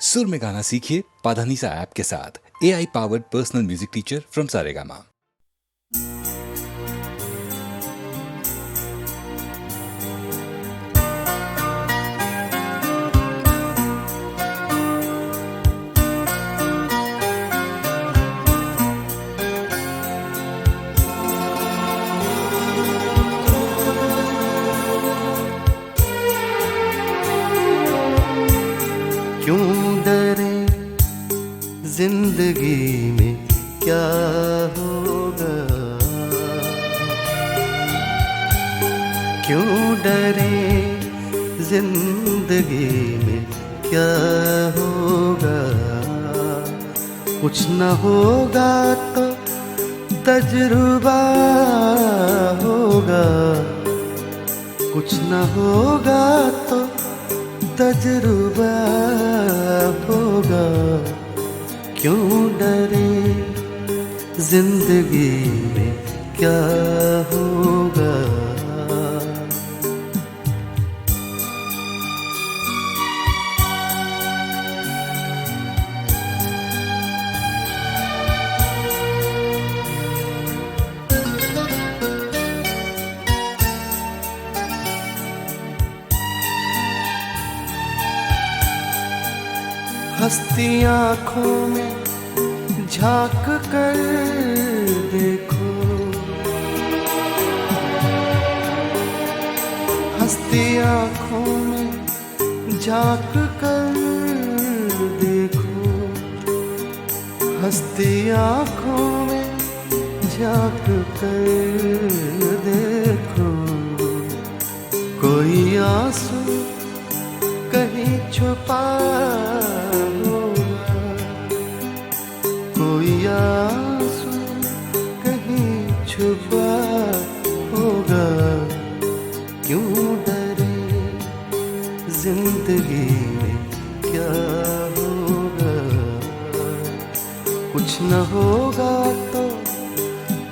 सुर में गाना सीखिए पाधानीसा ऐप के साथ। AI powered personal music teacher from Saregama. क्यों डरे जिंदगी में क्या होगा, क्यों डरे जिंदगी में क्या होगा। कुछ न होगा तो तजुर्बा होगा, कुछ न होगा तो तजुर्बा होगा। क्यों डरे जिंदगी में क्या होगा। हंसती आँखों में झांक कर देखो, हंसती आँखों में झांक कर देखो, हंसती आँखों में झांक कर देखो। कोई आंसू कहीं छुपा होगा, कोई आंसू कहीं छुपा होगा। क्यों डरे जिंदगी में क्या होगा। कुछ न होगा तो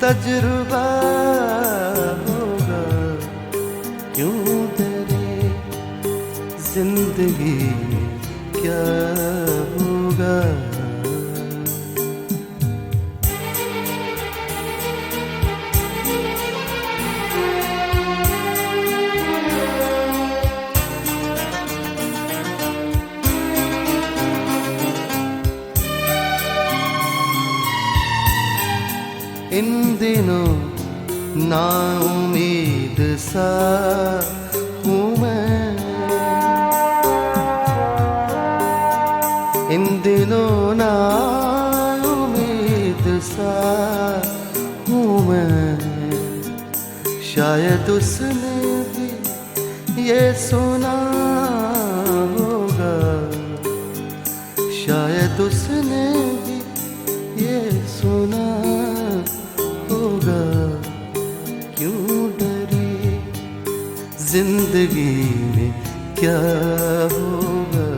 तजुर्बा होगा। क्यों डरे जिंदगी में क्या होगा। इन दिनों नाउम्मीद सा हूँ मैं, इन दिनों नाउम्मीद सा हूँ मैं। शायद उसने भी ये सुना होगा, शायद उसने भी ये सुना होगा। क्यों डरे जिंदगी में क्या होगा।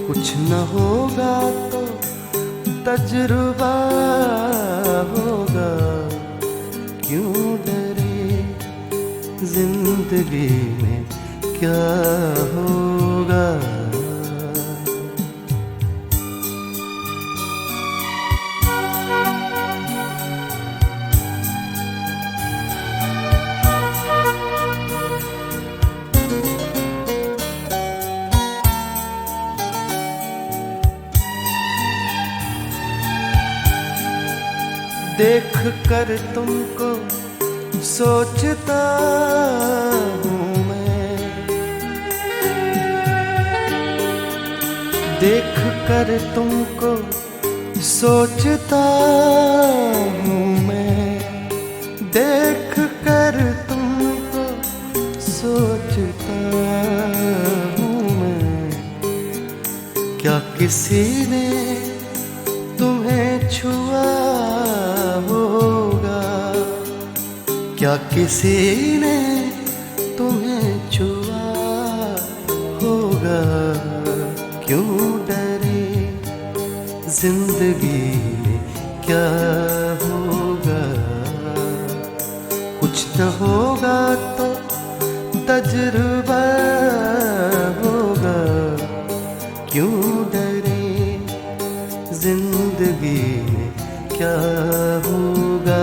कुछ न होगा तो तजुर्बा होगा। क्यों डरे जिंदगी में क्या होगा। देख कर तुमको सोचता हूँ मैं, देख कर तुमको सोचता हूँ मैं, देख कर तुमको सोचता हूँ मैं। क्या किसी ने तुम्हें छुआ होगा, क्या किसी ने तुम्हें छुआ होगा। क्यों डरे जिंदगी में क्या होगा। कुछ न होगा तो तजुर्बा होगा। क्यों डरे, जिंदगी में क्या होगा।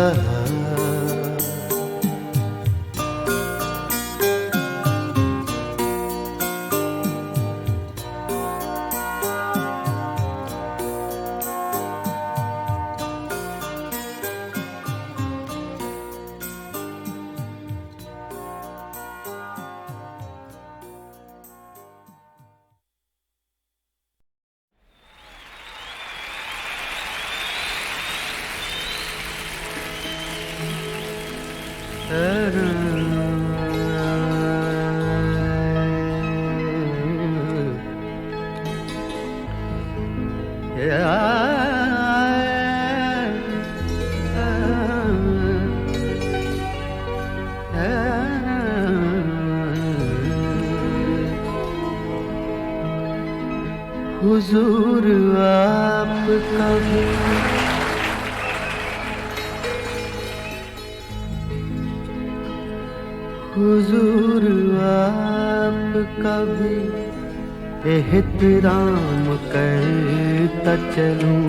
हुजूर आपका भी हुजूर आपका भी एहतराम करता चलूं।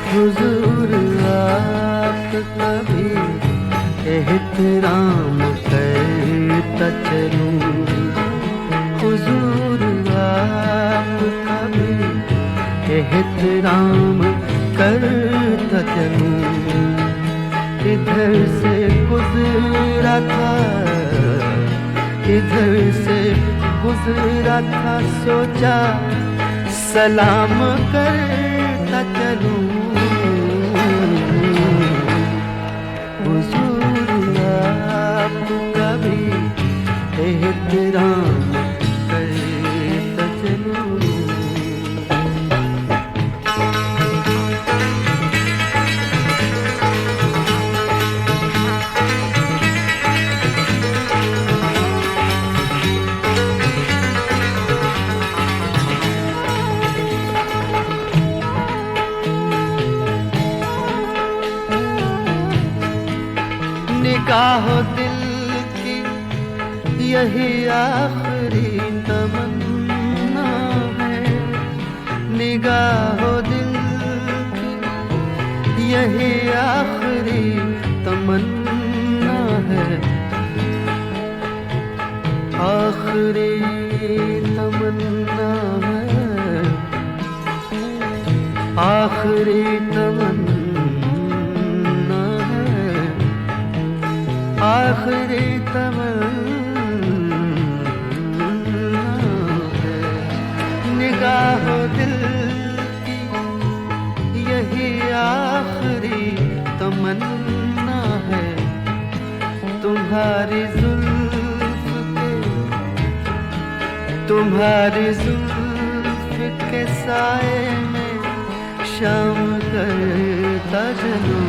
हुजूर आपका भी एहतराम करता चलूं। हुजूर आपका भी एहतराम करता चलूं। इधर से गुजरा था, इधर से गुजरा था, सोचा सलाम करता चलूं। हुजूर आपका भी एहतराम करता चलूं। निगाहो दिल की यही आखिरी तमन्ना है। निगाहो दिल की यही आखिरी तमन्ना है। आखिरी तमन्ना है, आखिरी तमन्ना, आखिरी तमन्ना है। निगाहो दिल की यही आखिरी तमन्ना है। तुम्हारी जुल्फ के, तुम्हारी जुल्फ के साए में शाम करता चलूं।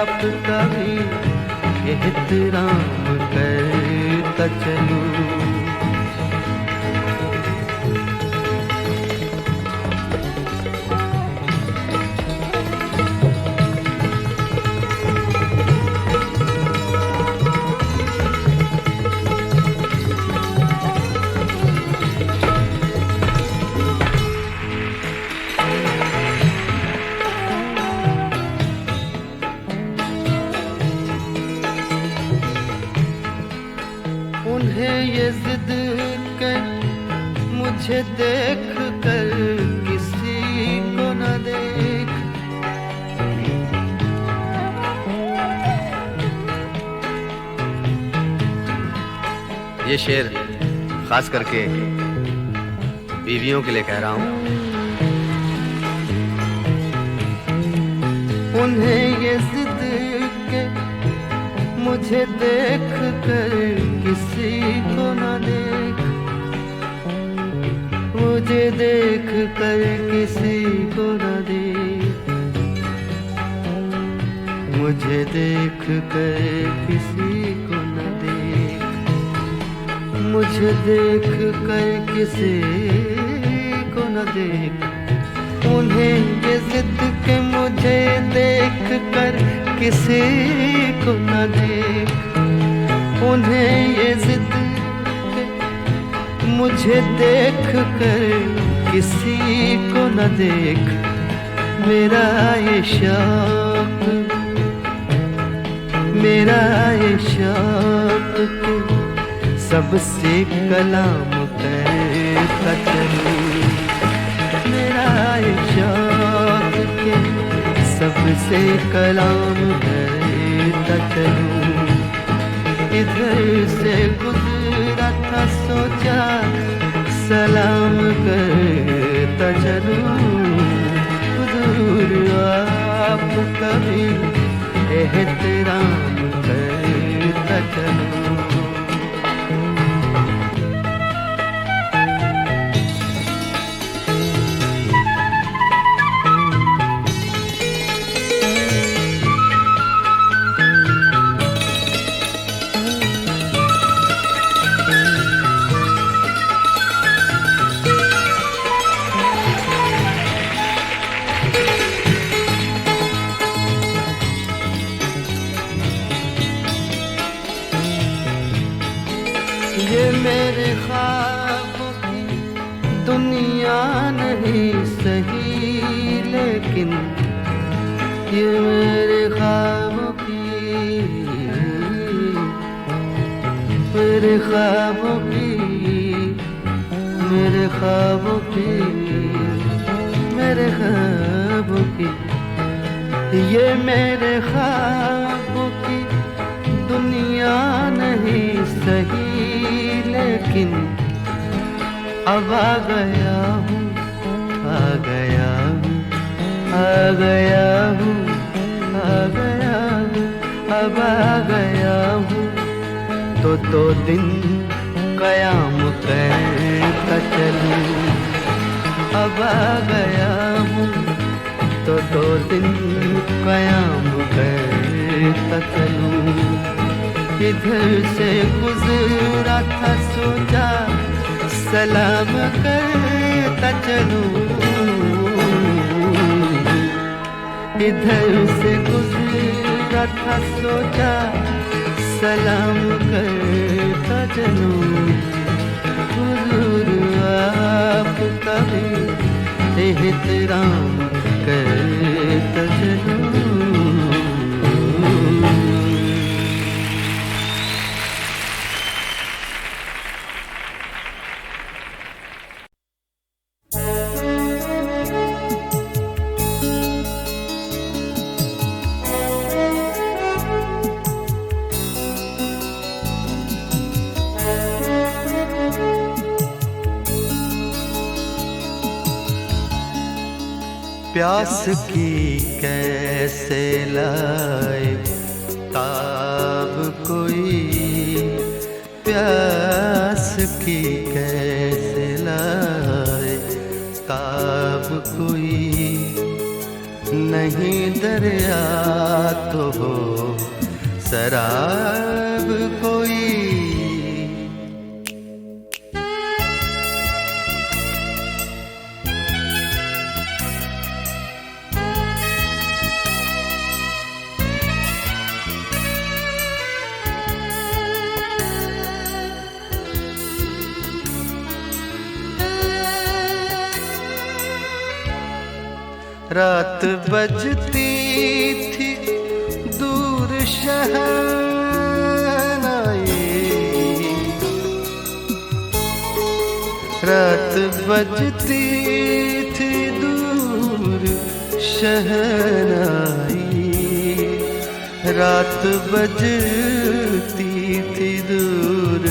आपका भी एहतराम करता चलूं। ये जिद के मुझे देख कर किसी को न देख। ये शेर खास करके बीवियों के लिए कह रहा हूं। उन्हें ये जिद के मुझे देख कर किसी को न देख। मुझे देख कर किसी को न देख। मुझे देख कर किसी को न देख। मुझे देख कर किसी को न देख। उन्हें ये जिद के मुझे देख कर किसी को न देख, उन्हें ये जिद के मुझे देख कर किसी को न देख। मेरा ये शौक, मेरा ये शौक के सबसे कलाम करता चलूं, मेरा ये शौक के सबसे कलाम करता चलूं। इधर से गुजरा था सोचा सलाम करता चलूं, हुजूर आपका भी एहतराम करता चलूं। ये मेरे ख्वाबों की दुनिया नहीं सही, लेकिन ये मेरे ख्वाबों की, मेरे ख्वाबों की, मेरे ख्वाबों की, मेरे ख्वाबों की, ये मेरे ख्वाबों की दुनिया नहीं सही, लेकिन अब आ गया हूँ, आ गया हूँ, आ गया हूँ, आ गया हूँ, अब आ गया हूँ। तो 2 दिन कयाम करता चलूं, अब आ गया हूँ। तो 2 दिन कयाम करता चलूं। इधर से गुजरा था सोचा सलाम करता चलूं, इधर से गुजरा था सोचा सलाम करता चलूं। हुजूर आपका भी एहतराम करता चलूं। प्यास की कैसे लाए ताब कोई, प्यास की कैसे लाए ताब कोई, नहीं दरिया तो हो शराब कोई। रात बजती थी दूर शहनाई, रात बजती थी दूर शहनाई, रात बजती थी दूर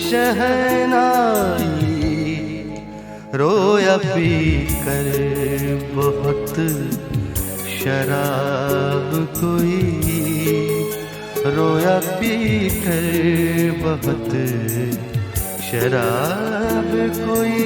शहनाई। रोया पी कर बहुत शराब कोई, रोया पी कर बहुत शराब कोई।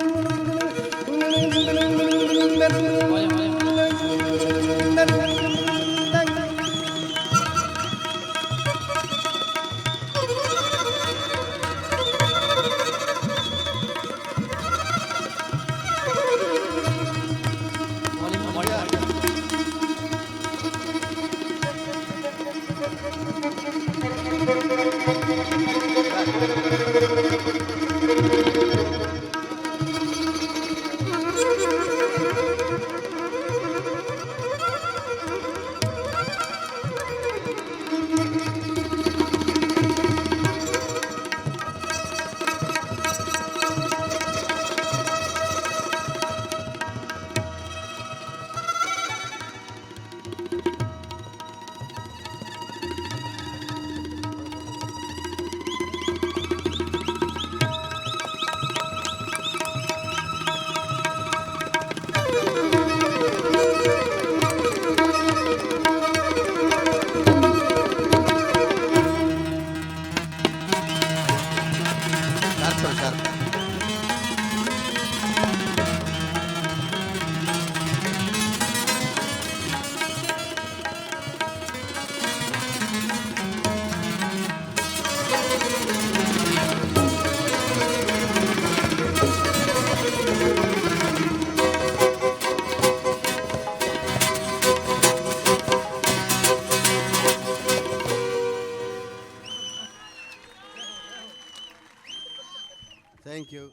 Thank you.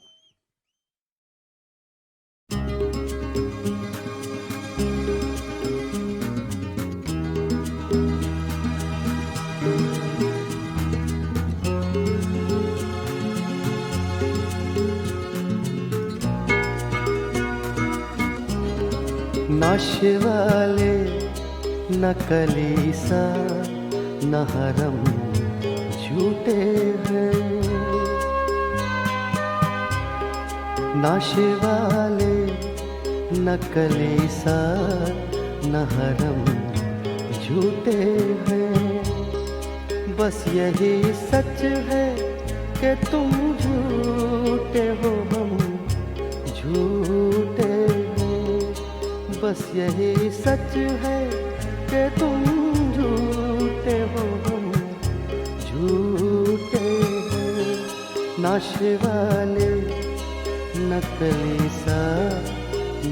नशे वाले नकली सा नहरम झूठे हैं, नशे वाले नकली सा नहरम झूठे हैं। बस यही सच है कि तुम झूठे हो, हम झूठे हैं। बस यही सच है कि तुम झूठे हो, हम झूठे हैं। नशे वाले नकली सा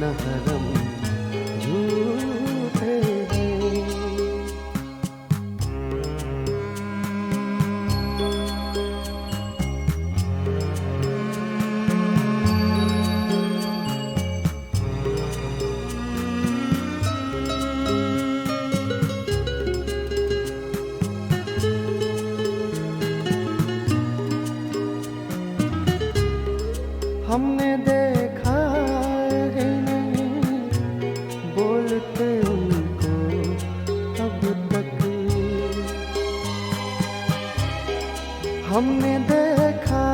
नहरम झूठे हैं। हमने देखा है नहीं बोलते उनको अब तक, हमने देखा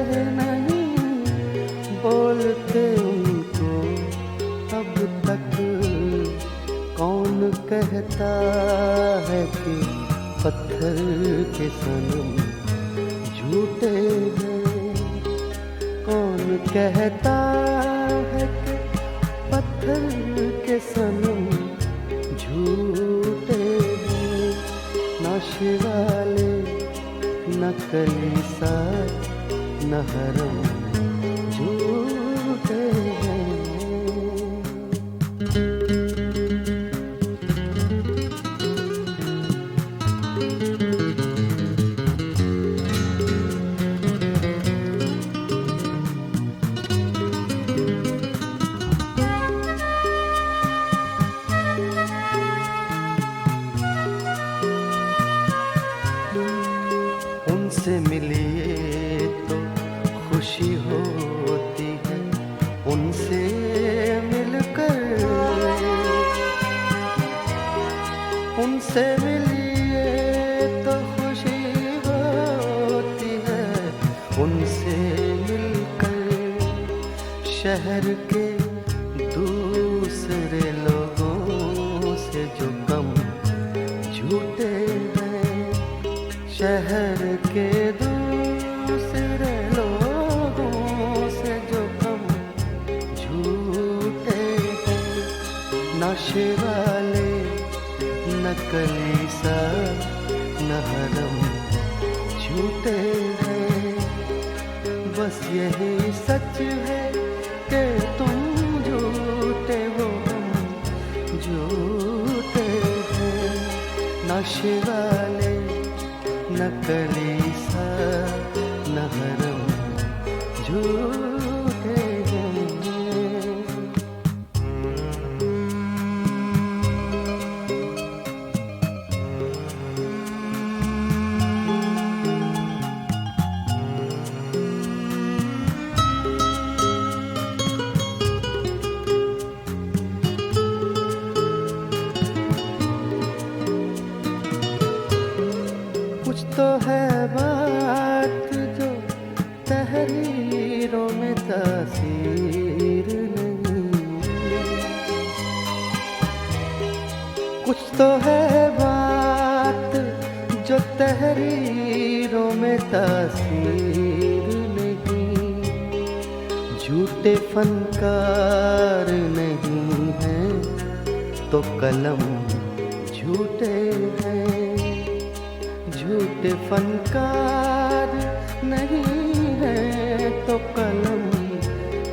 है नहीं बोलते उनको अब तक। कौन कहता है कि पत्थर के सनम झूठे हैं, कौन कहता है कि पत्थर के सनम झूठे हैं। नशे वाले नकली सा नहरम झूठे हैं। उनसे मिलकर, उनसे मिलिए तो खुशी होती है। उनसे मिलकर शहर के दूसरे लोगों से जो कम झूठे हैं, शहर के दूसरे लोगों से जो कम झूठे हैं, नशे वाले नकली सा नहरम झूठे हैं। बस यही सच है कि तुम झूठे हो, हम झूठे हैं। नशे वाले नकली सा नहरम झूठे हैं। कुछ तो है बात जो तहरीरों में तासीर नहीं, कुछ तो है बात जो तहरीरों में तासीर नहीं। झूठे फनकार नहीं हैं तो कलम झूठे हैं। झूठे फनकार नहीं है तो कलम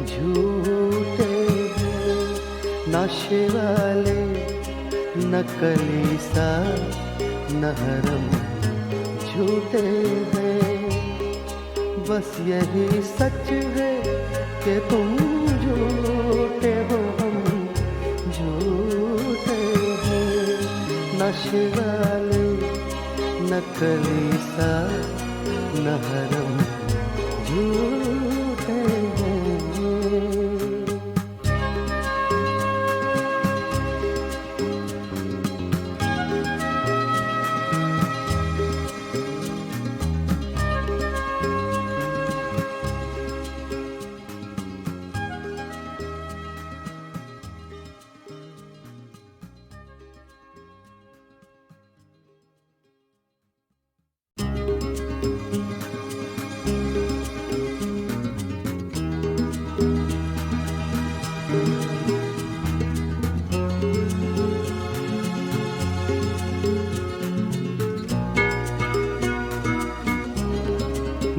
झूठे हैं। नशे वाले नकली सा नहरम झूठे हैं। बस यही सच है कि तुम झूठे हो, हम झूठे हैं। नशे वाले नकली सा नहरम झूठे हैं।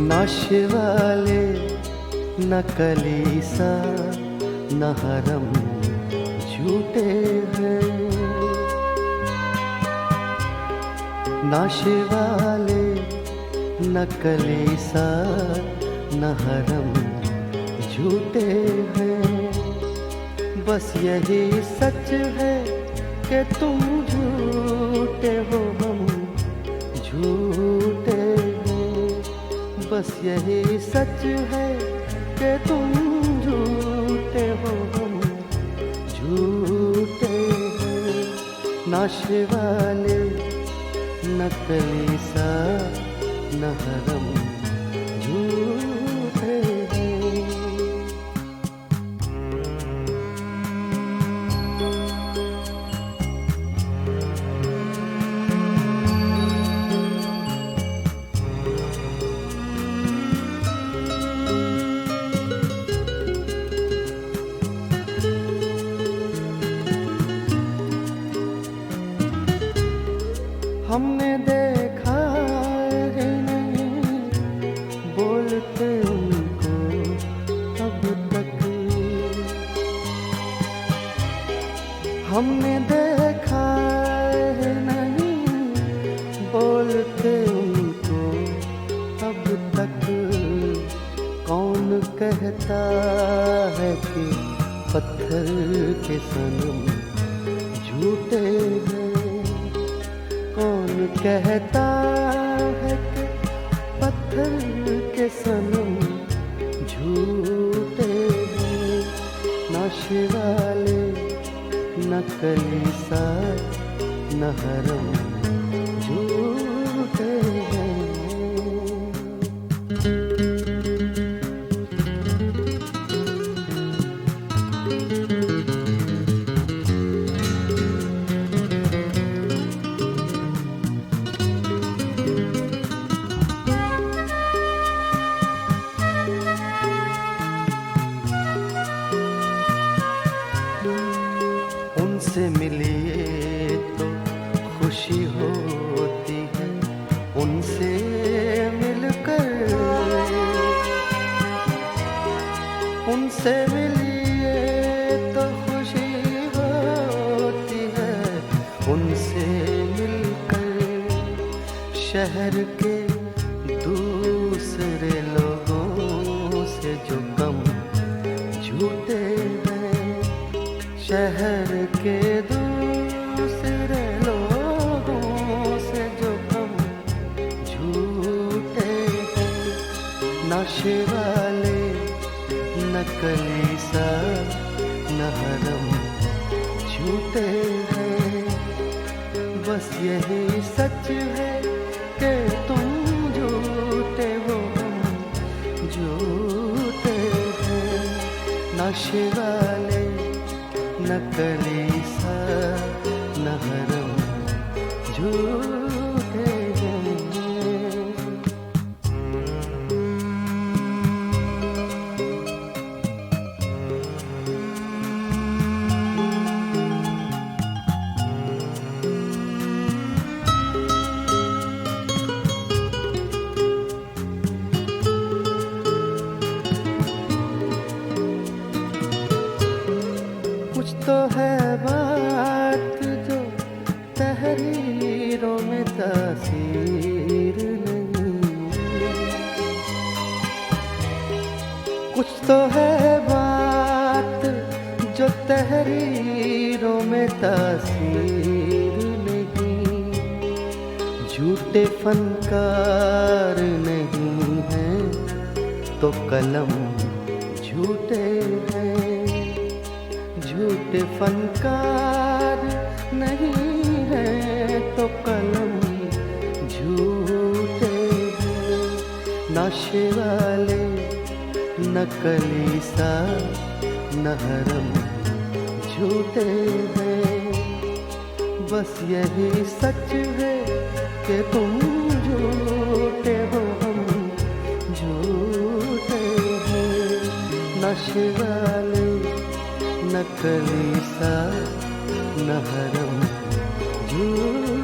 नशे वाले नकली सा नहरम झूठे हैं। नशे वाले नकली सा नहरम झूठे हैं। बस यही सच है कि तुम झूठे हो, हम झूठे हैं। बस यही सच है कि तुम झूठे हो, हम झूठे हैं। नशे वाले नकली सा नहरम झूठे हैं। हमने देखा है नहीं बोलते उनको अब तक। हमने देखा है नहीं बोलते उनको अब तक। कौन कहता है कि पत्थर के सनम झूठे हैं। कौन कहता है कि पत्थर के सनम झूठे हैं। नशे वाले नकली साथ न हरम झूठे हैं। उनसे मिलिए तो खुशी होती है, उनसे मिलकर, उनसे मिलिए तो खुशी होती है, उनसे मिलकर। शहर के दूसरे लोगों से जो कम झूठे हैं, शहर के दूसरे लोगों से जो कम झूठे हैं। नशे वाले नकली सा न हरम झूठे हैं। बस यही सच है कि तुम झूठे हो, हम झूठे हैं। नशे वाले नकली सा न हरम झूठे हैं। कुछ तो है बात जो तहरीरों में तासीर नहीं, कुछ तो है बात जो तहरीरों में तासीर नहीं। झूठे फनकार नहीं हैं तो कलम झूठे हैं। झूठे फनकार नहीं है तो कलम झूठे हैं। नशे वाले नकली सा न हरम झूठे हैं। बस यही सच है कि तुम झूठे हो, हम झूठे हैं। नशे वाले नकली सा न हरम झूठे